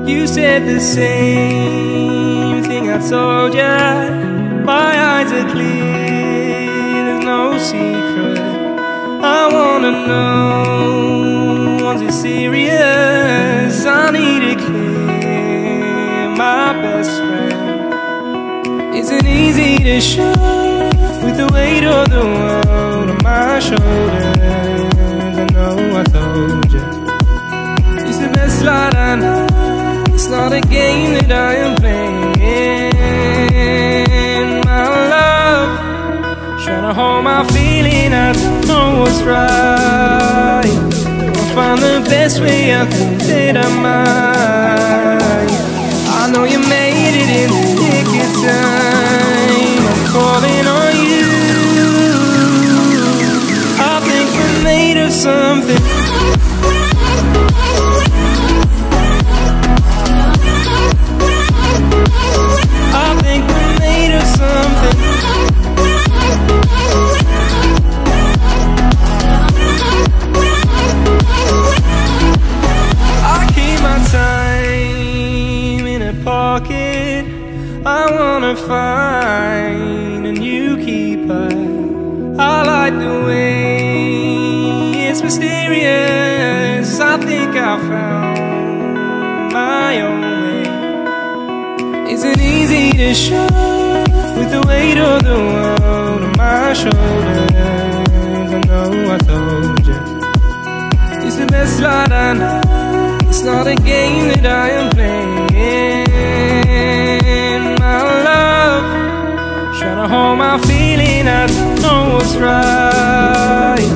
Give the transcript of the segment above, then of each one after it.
You said the same thing I told ya. My eyes are clear, there's no secret. I wanna know, was it serious? I need it clear, my best friend. Isn't easy to show with the weight of the world on my shoulders. I know I told you, it's the best light I know. It's not a game that I am playing, my love. Trying to hold my feeling, I don't know what's right. I'll find the best way, I think that I might. I know you made it in the nick of time. I'm calling on you. I think we're made of something. I wanna find a new keeper. I like the way it's mysterious. I think I found my own way. Isn't easy to show with the weight of the world on my shoulders. I know I told you, it's the best light I know. It's not a game that I am playing, my love. Trying to hold my feeling, I don't know what's right.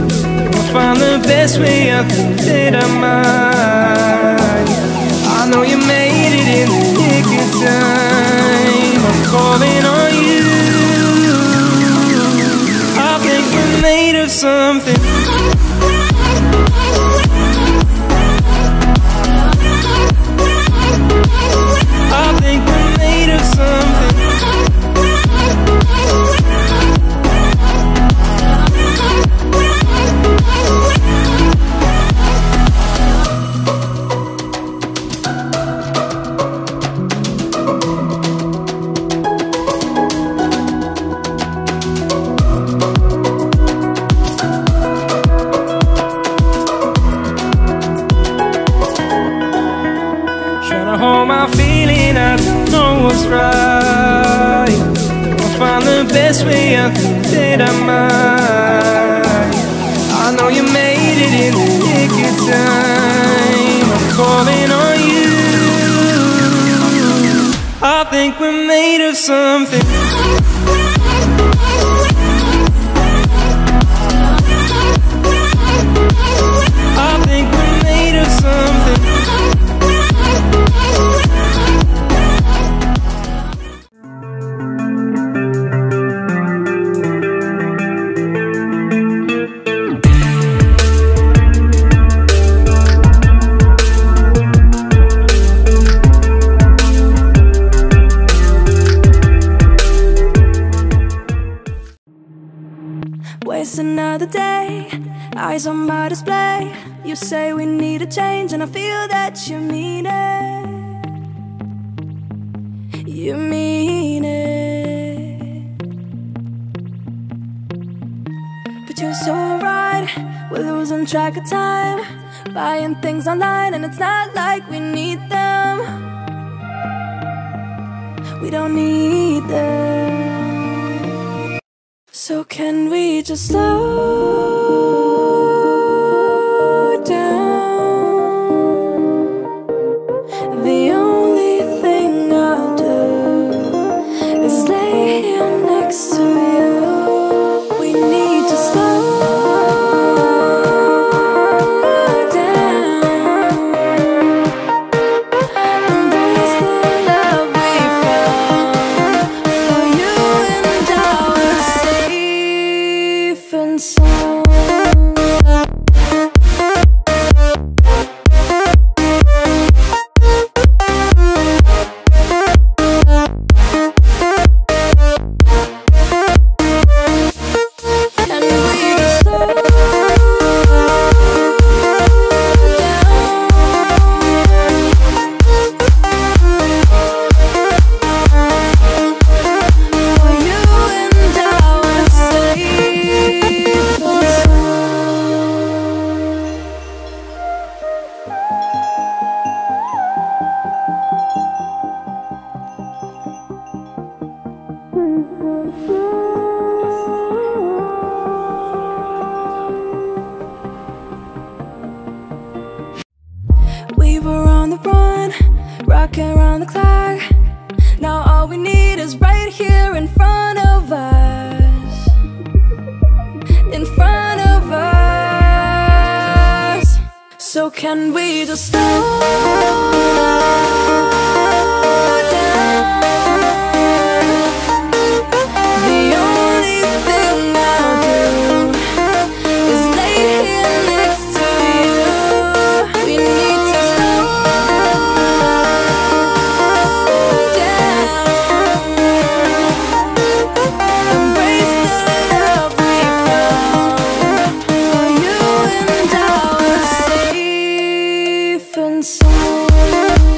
I'll find the best way, I think that I might. I know you made it in the nick of time. I'm calling on you. I think we're made of something. I think we're made of something. Trying to hold my feeling, I don't know what's right. I'll find the best way, I think that I might. I know you made it in the nick of time. I'm calling on you. I think we're made of something. I think we're made of something. Waste another day, eyes on my display. You say we need a change, and I feel that you mean it. You mean it. But you're so right, we're losing track of time, buying things online, and it's not like we need them. We don't need them. So can we just slow down? The only thing I'll do is lay here next to you. We need to slow down. the run, rocking around the clock. Now all we need is right here in front of us. In front of us. So can we just slow down? The only thing I'll do is lay here next to you. We need to slow down. Embrace the love we found. For you and I are safe and sound.